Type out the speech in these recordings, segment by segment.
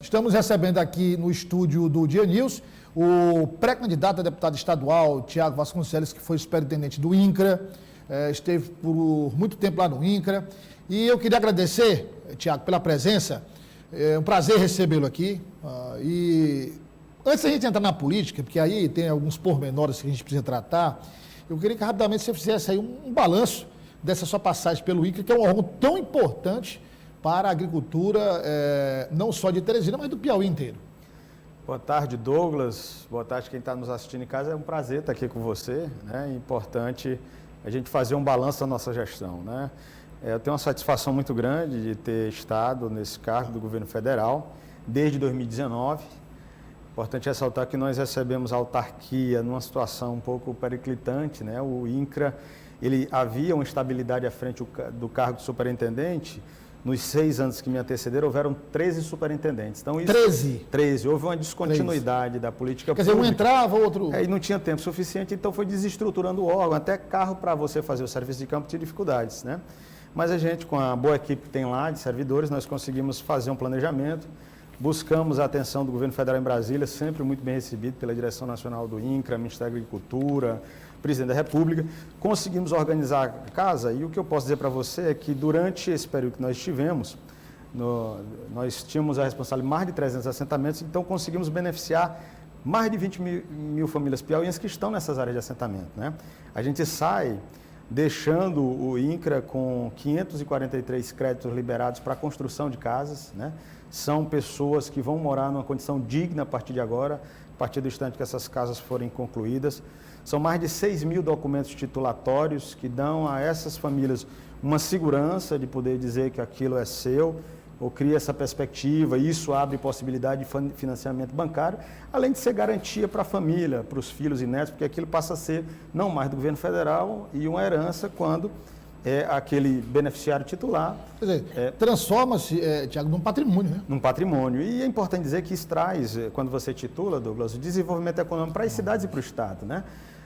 Estamos recebendo aqui no estúdio do Dia News o pré-candidato a deputado estadual, Tiago Vasconcelos, que foi superintendente do INCRA, esteve por muito tempo lá no INCRA. E eu queria agradecer, Tiago, pela presença. É um prazer recebê-lo aqui. E antes da gente entrar na política, porque aí tem alguns pormenores que a gente precisa tratar, eu queria que rapidamente você fizesse aí um balanço dessa sua passagem pelo INCRA, que é um órgão tão importante para a agricultura, não só de Teresina, mas do Piauí inteiro. Boa tarde, Douglas. Boa tarde quem está nos assistindo em casa. É um prazer estar aqui com você. É importante a gente fazer um balanço da nossa gestão. Né? Eu tenho uma satisfação muito grande de ter estado nesse cargo do governo federal desde 2019. Importante ressaltar que nós recebemos a autarquia numa situação um pouco periclitante. Né? O INCRA, ele havia uma estabilidade à frente do cargo de superintendente. Nos 6 anos que me antecederam, houveram 13 superintendentes. Então, isso, 13? 13. Houve uma descontinuidade da política pública. Quer dizer, um entrava, outro... E não tinha tempo suficiente, então foi desestruturando o órgão. Até carro para você fazer o serviço de campo tinha dificuldades, né? Mas a gente, com a boa equipe que tem lá, de servidores, nós conseguimos fazer um planejamento. Buscamos a atenção do governo federal em Brasília, sempre muito bem recebido pela direção nacional do INCRA, Ministério da Agricultura, Presidente da República. Conseguimos organizar a casa e o que eu posso dizer para você é que durante esse período que nós tivemos, nós tínhamos a responsabilidade de mais de 300 assentamentos, então conseguimos beneficiar mais de 20 mil famílias piauienses que estão nessas áreas de assentamento. Né? A gente sai deixando o INCRA com 543 créditos liberados para a construção de casas. Né? São pessoas que vão morar numa condição digna a partir de agora, a partir do instante que essas casas forem concluídas. São mais de 6 mil documentos titulatórios que dão a essas famílias uma segurança de poder dizer que aquilo é seu, ou cria essa perspectiva, e isso abre possibilidade de financiamento bancário, além de ser garantia para a família, para os filhos e netos, porque aquilo passa a ser não mais do governo federal e uma herança quando é aquele beneficiário titular. Quer dizer, transforma-se, Tiago, num patrimônio, né? Num patrimônio. E é importante dizer que isso traz, quando você titula, Douglas, o desenvolvimento econômico para as cidades e para o Estado, né?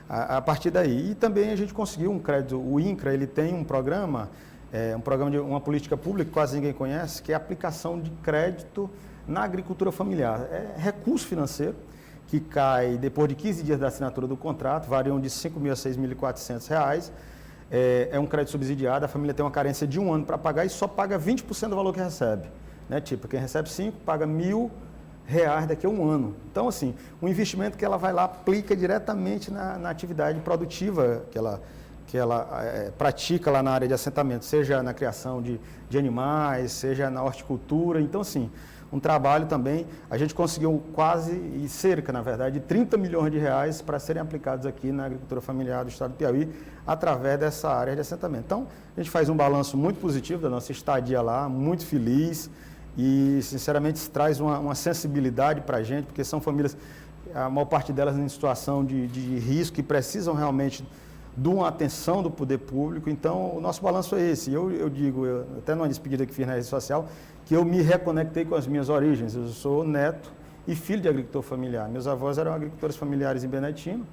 A partir daí. E também a gente conseguiu um crédito, o INCRA, ele tem um programa de uma política pública que quase ninguém conhece, que é a aplicação de crédito na agricultura familiar. É recurso financeiro que cai depois de 15 dias da assinatura do contrato, variam de R$ 5.000 a R$ 6.400. É um crédito subsidiado, a família tem uma carência de 1 ano para pagar e só paga 20% do valor que recebe. Né? Tipo, quem recebe 5 paga R$ 1.000 daqui a 1 ano. Então, assim, um investimento que ela vai lá, aplica diretamente na atividade produtiva que ela pratica lá na área de assentamento, seja na criação de animais, seja na horticultura. Então, assim, um trabalho também, a gente conseguiu quase, e cerca, na verdade, de 30 milhões de reais para serem aplicados aqui na agricultura familiar do estado do Piauí, através dessa área de assentamento. Então, a gente faz um balanço muito positivo da nossa estadia lá, muito feliz, e, sinceramente, isso traz uma sensibilidade para a gente, porque são famílias, a maior parte delas em situação de risco, que precisam realmente de uma atenção do poder público. Então, o nosso balanço é esse. Eu digo, até numa despedida que fiz na rede social, que eu me reconectei com as minhas origens. Eu sou neto e filho de agricultor familiar. Meus avós eram agricultores familiares em Benetino,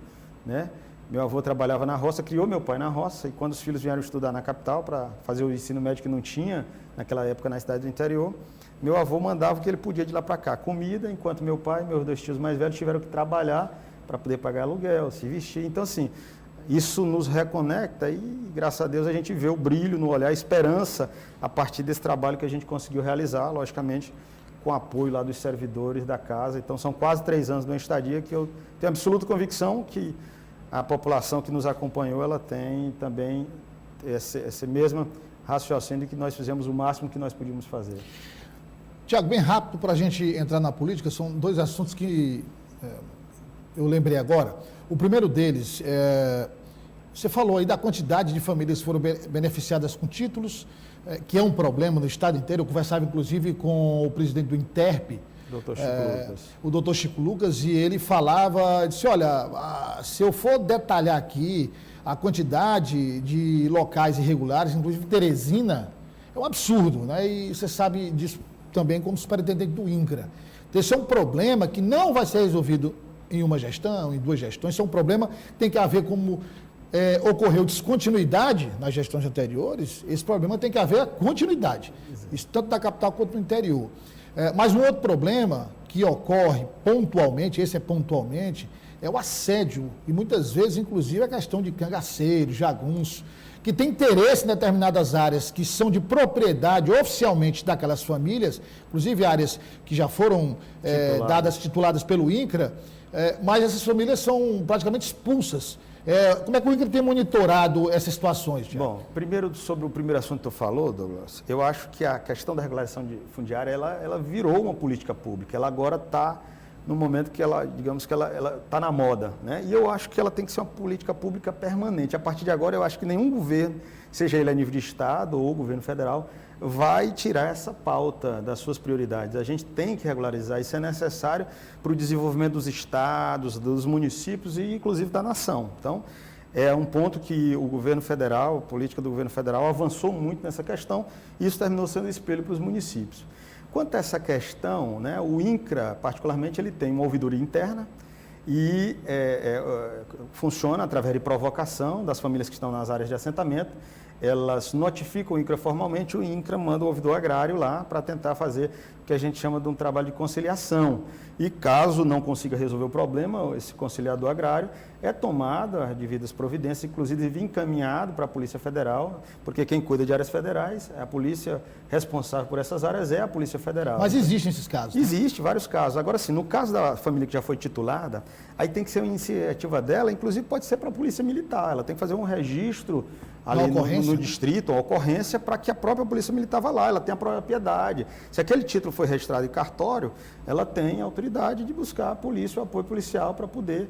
né? Meu avô trabalhava na roça, criou meu pai na roça, e quando os filhos vieram estudar na capital para fazer o ensino médio que não tinha, naquela época na cidade do interior, meu avô mandava o que ele podia de lá para cá, comida, enquanto meu pai e meus 2 tios mais velhos tiveram que trabalhar para poder pagar aluguel, se vestir. Então, assim, isso nos reconecta e, graças a Deus, a gente vê o brilho no olhar, a esperança a partir desse trabalho que a gente conseguiu realizar, logicamente, com apoio lá dos servidores da casa. Então, são quase 3 anos de uma estadia que eu tenho absoluta convicção que a população que nos acompanhou, ela tem também esse mesmo raciocínio de que nós fizemos o máximo que nós podíamos fazer. Tiago, bem rápido para a gente entrar na política, são 2 assuntos que eu lembrei agora. O primeiro deles, você falou aí da quantidade de famílias que foram beneficiadas com títulos, que é um problema no estado inteiro. Eu conversava, inclusive, com o presidente do INTERP, o doutor Chico Lucas, e ele falava, disse, olha, se eu for detalhar aqui a quantidade de locais irregulares, inclusive Teresina, é um absurdo, né? E você sabe disso também como superintendente do INCRA. Então, esse é um problema que não vai ser resolvido em uma gestão, em 2 gestões, isso é um problema que tem que haver como ocorreu descontinuidade nas gestões anteriores, esse problema tem que haver continuidade, isso tanto da capital quanto do interior. Mas um outro problema que ocorre pontualmente, esse é pontualmente, é o assédio. E muitas vezes, inclusive, a questão de cangaceiros, jagunços, que tem interesse em determinadas áreas que são de propriedade oficialmente daquelas famílias, inclusive áreas que já foram tituladas pelo INCRA, mas essas famílias são praticamente expulsas. Como é que o INCRA tem monitorado essas situações, Tiago? Bom, primeiro, sobre o primeiro assunto que tu falou, Douglas, eu acho que a questão da regularização fundiária, ela virou uma política pública. Ela agora está no momento que ela, digamos que ela está na moda, né? E eu acho que ela tem que ser uma política pública permanente. A partir de agora, eu acho que nenhum governo, seja ele a nível de Estado ou governo federal, vai tirar essa pauta das suas prioridades. A gente tem que regularizar, isso é necessário para o desenvolvimento dos estados, dos municípios e, inclusive, da nação. Então, é um ponto que o governo federal, a política do governo federal avançou muito nessa questão e isso terminou sendo espelho para os municípios. Quanto a essa questão, né, o INCRA, particularmente, ele tem uma ouvidoria interna e funciona através de provocação das famílias que estão nas áreas de assentamento. Elas notificam o INCRA formalmente, o INCRA manda o ouvidor agrário lá para tentar fazer o que a gente chama de um trabalho de conciliação. E caso não consiga resolver o problema, esse conciliador agrário é tomado as devidas providências, inclusive encaminhado para a Polícia Federal, porque quem cuida de áreas federais, a polícia responsável por essas áreas é a Polícia Federal. Mas existem esses casos? Né? Existe vários casos. Agora, sim, no caso da família que já foi titulada, aí tem que ser uma iniciativa dela, inclusive pode ser para a Polícia Militar, ela tem que fazer um registro ali no distrito, uma ocorrência, para que a própria Polícia Militar vá lá, ela tem a propriedade. Se aquele título foi registrado em cartório, ela tem a autoridade de buscar a polícia, o apoio policial para poder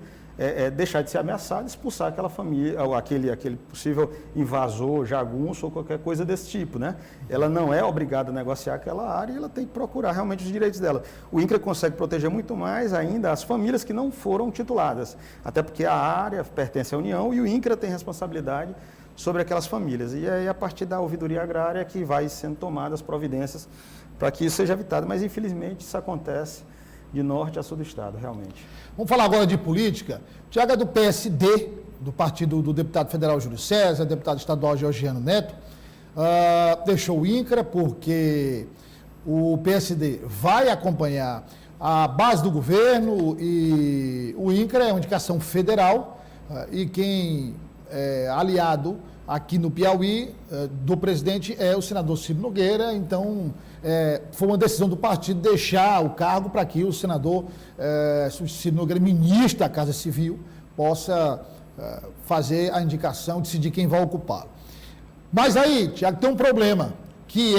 deixar de ser ameaçado, expulsar aquela família, ou aquele possível invasor, jagunço ou qualquer coisa desse tipo, né? Ela não é obrigada a negociar aquela área e ela tem que procurar realmente os direitos dela. O INCRA consegue proteger muito mais ainda as famílias que não foram tituladas, até porque a área pertence à União e o INCRA tem responsabilidade sobre aquelas famílias. E aí, a partir da ouvidoria agrária, que vai sendo tomadas providências para que isso seja evitado. Mas, infelizmente, isso acontece de norte a sul do estado, realmente. Vamos falar agora de política. Tiago é do PSD, do partido do deputado federal Júlio César, deputado estadual Georgiano Neto. Deixou o INCRA porque o PSD vai acompanhar a base do governo e o INCRA é uma indicação federal e quem é aliado aqui no Piauí do presidente é o senador Ciro Nogueira, então foi uma decisão do partido deixar o cargo para que o senador Ciro Nogueira, ministro da Casa Civil, possa fazer a indicação, decidir quem vai ocupá-lo. Mas aí, Tiago, tem um problema, que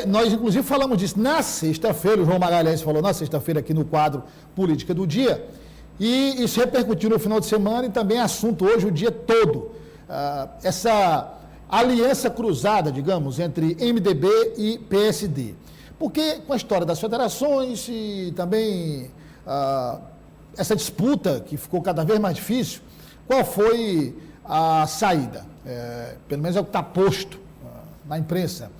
nós inclusive falamos disso na sexta-feira, o João Magalhães falou na sexta-feira aqui no quadro Política do Dia, e isso repercutiu no final de semana e também é assunto hoje o dia todo. Essa aliança cruzada, digamos, entre MDB e PSD. Porque com a história das federações e também essa disputa que ficou cada vez mais difícil, qual foi a saída? Pelo menos é o que está posto na imprensa,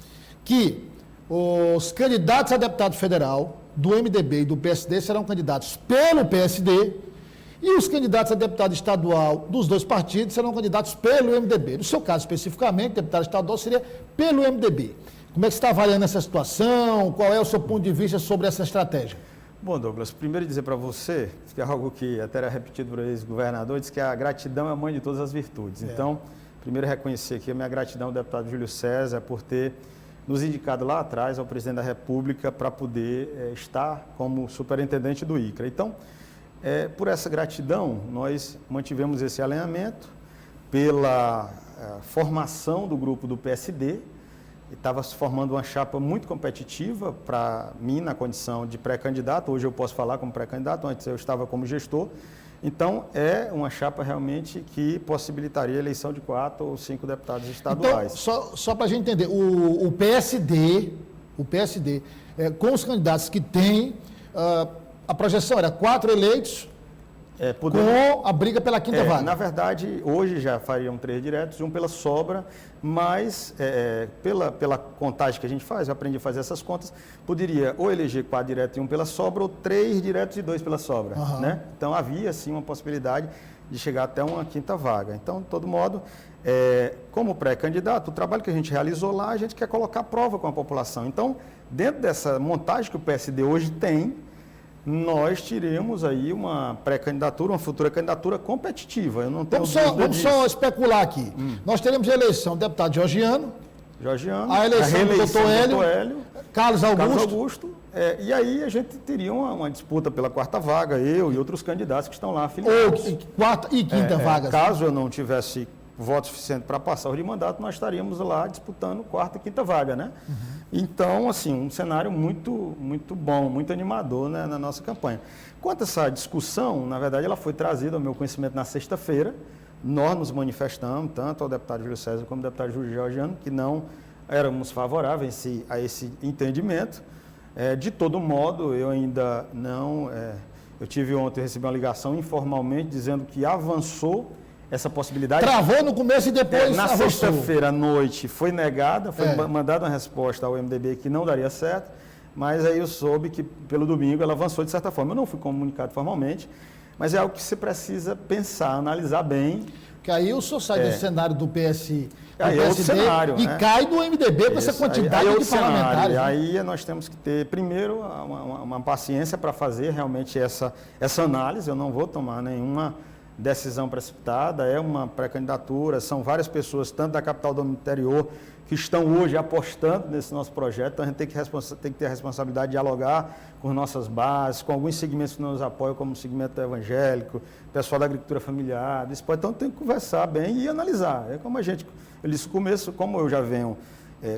que os candidatos a deputado federal do MDB e do PSD serão candidatos pelo PSD e os candidatos a deputado estadual dos dois partidos serão candidatos pelo MDB. No seu caso, especificamente, deputado estadual seria pelo MDB. Como é que você está avaliando essa situação? Qual é o seu ponto de vista sobre essa estratégia? Bom, Douglas, primeiro dizer para você, que é algo que até era repetido por ex-governador, diz que a gratidão é a mãe de todas as virtudes. Então, primeiro reconhecer aqui a minha gratidão ao deputado Júlio César por ter nos indicado lá atrás ao presidente da República para poder estar como superintendente do INCRA. Então, por essa gratidão, nós mantivemos esse alinhamento pela formação do grupo do PSD, estava se formando uma chapa muito competitiva para mim na condição de pré-candidato, hoje eu posso falar como pré-candidato, antes eu estava como gestor, então é uma chapa realmente que possibilitaria a eleição de 4 ou 5 deputados estaduais. Então, só para a gente entender, o PSD, com os candidatos que tem, a projeção era 4 eleitos com a briga pela quinta vaga. Na verdade, hoje já fariam 3 diretos, um pela sobra, mas pela contagem que a gente faz, eu aprendi a fazer essas contas, poderia ou eleger 4 diretos e 1 pela sobra, ou 3 diretos e 2 pela sobra. Né? Então havia sim uma possibilidade de chegar até uma quinta vaga. Então, de todo modo, como pré-candidato, o trabalho que a gente realizou lá, a gente quer colocar prova com a população. Então, dentro dessa montagem que o PSD hoje tem, nós teremos aí uma pré-candidatura, uma futura candidatura competitiva. Eu não tenho Vamos só especular aqui. Nós teremos a eleição do deputado Georgiano, a eleição do doutor Hélio, Carlos Augusto. E aí a gente teria uma disputa pela quarta vaga, eu e outros candidatos que estão lá afiliados. Ou quarta e quinta vagas. Caso eu não tivesse voto suficiente para passar o de mandato, nós estaríamos lá disputando quarta e quinta vaga, né? Então, assim, um cenário muito, muito bom, muito animador, né, na nossa campanha. Quanto a essa discussão, na verdade, ela foi trazida ao meu conhecimento na sexta-feira. Nós nos manifestamos, tanto ao deputado Júlio César como ao deputado Júlio Georgiano, que não éramos favoráveis a esse entendimento. De todo modo, eu ainda não... eu tive ontem, recebi uma ligação informalmente dizendo que avançou essa possibilidade. Travou no começo e depois na avançou. sexta-feira à noite foi negada, foi mandada uma resposta ao MDB que não daria certo, mas aí eu soube que pelo domingo ela avançou de certa forma. Eu não fui comunicado formalmente, mas é algo que você precisa pensar, analisar bem. Que aí o senhor sai desse cenário do PSD cenário, e né? Cai do MDB com essa quantidade de parlamentares. Aí nós temos que ter, primeiro, uma paciência para fazer realmente essa análise. Eu não vou tomar nenhuma decisão precipitada, é uma pré-candidatura, são várias pessoas, tanto da capital do interior, que estão hoje apostando nesse nosso projeto, então a gente tem que ter a responsabilidade de dialogar com nossas bases, com alguns segmentos que nos apoiam, como o segmento evangélico, pessoal da agricultura familiar, então tem que conversar bem e analisar. É como eu disse no começo, como eu já venho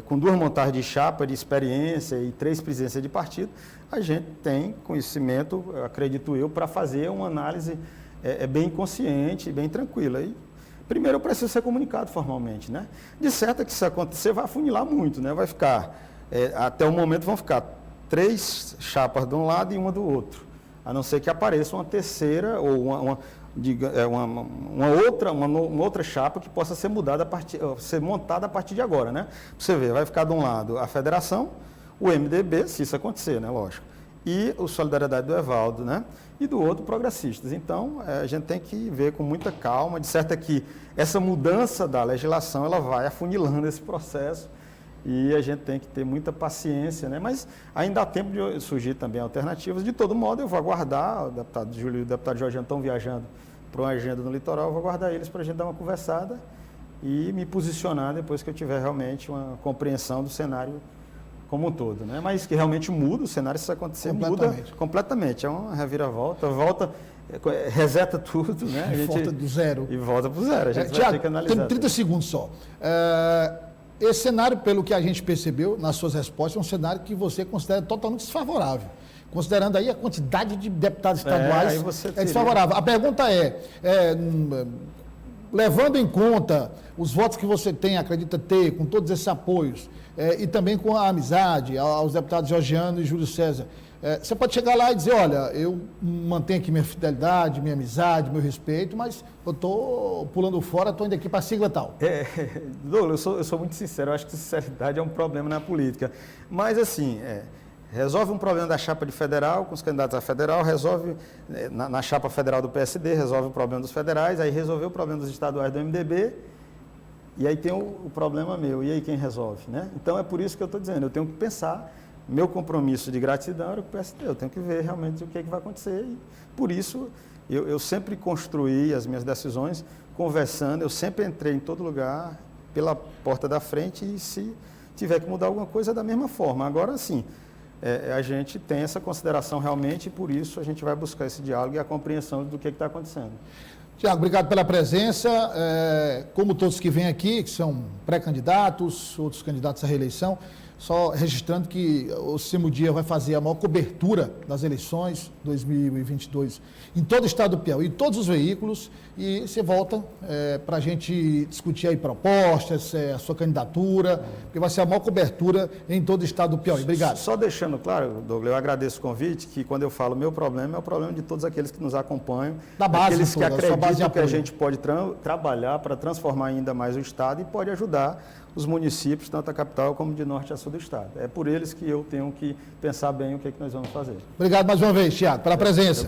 com 2 montagens de chapa, de experiência e 3 presidências de partido, a gente tem conhecimento, acredito eu, para fazer uma análise bem consciente, bem tranquila. E, primeiro, eu preciso ser comunicado formalmente, né? De certo é que se acontecer, vai afunilar muito, né? Vai ficar, até o momento, vão ficar 3 chapas de um lado e uma do outro. A não ser que apareça uma terceira ou uma outra chapa que possa ser montada a partir de agora, né? Você vê, vai ficar de um lado a federação, o MDB, se isso acontecer, né? Lógico. E o Solidariedade do Evaldo, né? E do outro, Progressistas. Então, a gente tem que ver com muita calma. De certo é que essa mudança da legislação, ela vai afunilando esse processo e a gente tem que ter muita paciência, né? Mas ainda há tempo de surgir também alternativas. De todo modo, eu vou aguardar, o deputado Júlio e o deputado Jorge estão viajando para uma agenda no litoral, eu vou aguardar eles para a gente dar uma conversada e me posicionar depois que eu tiver realmente uma compreensão do cenário como um todo, né? Mas que realmente muda, o cenário, se isso acontecer, muda completamente. É uma reviravolta, reseta tudo, né? Volta do zero. E volta para o zero. A gente vai Tiago, ter que analisar. tem 30 segundos só. Esse cenário, pelo que a gente percebeu nas suas respostas, é um cenário que você considera totalmente desfavorável. Considerando aí a quantidade de deputados estaduais, desfavorável. A pergunta levando em conta os votos que você tem, acredita ter, com todos esses apoios, e também com a amizade aos deputados Georgiano e Júlio César, você pode chegar lá e dizer, olha, eu mantenho aqui minha fidelidade, minha amizade, meu respeito, mas eu estou pulando fora, estou indo aqui para a sigla tal. Douglas, eu sou muito sincero, eu acho que sinceridade é um problema na política. Mas, assim, resolve um problema da chapa de federal, com os candidatos a federal, resolve, na chapa federal do PSD, resolve o problema dos federais, aí resolveu o problema dos estaduais do MDB, e aí tem o problema meu, e aí quem resolve, né? Então é por isso que eu estou dizendo, eu tenho que pensar, meu compromisso de gratidão era com o PSD, eu tenho que ver realmente o que vai acontecer, e por isso eu sempre construí as minhas decisões conversando, eu sempre entrei em todo lugar pela porta da frente, e se tiver que mudar alguma coisa, da mesma forma. Agora sim, a gente tem essa consideração realmente, e por isso a gente vai buscar esse diálogo e a compreensão do que está acontecendo. Tiago, obrigado pela presença. Como todos que vêm aqui, que são pré-candidatos, outros candidatos à reeleição, só registrando que o Cimo Dia vai fazer a maior cobertura das eleições 2022 em todo o estado do Piauí, em todos os veículos, e você volta para a gente discutir aí propostas, a sua candidatura, porque vai ser a maior cobertura em todo o estado do Piauí. Obrigado. Só deixando claro, Douglas, eu agradeço o convite, que quando eu falo meu problema, é o problema de todos aqueles que nos acompanham, da base, aqueles que acreditam que a gente pode trabalhar para transformar ainda mais o estado e pode ajudar os municípios, tanto a capital como de norte a sul do estado. É por eles que eu tenho que pensar bem o que nós vamos fazer. Obrigado mais uma vez, Tiago, pela presença.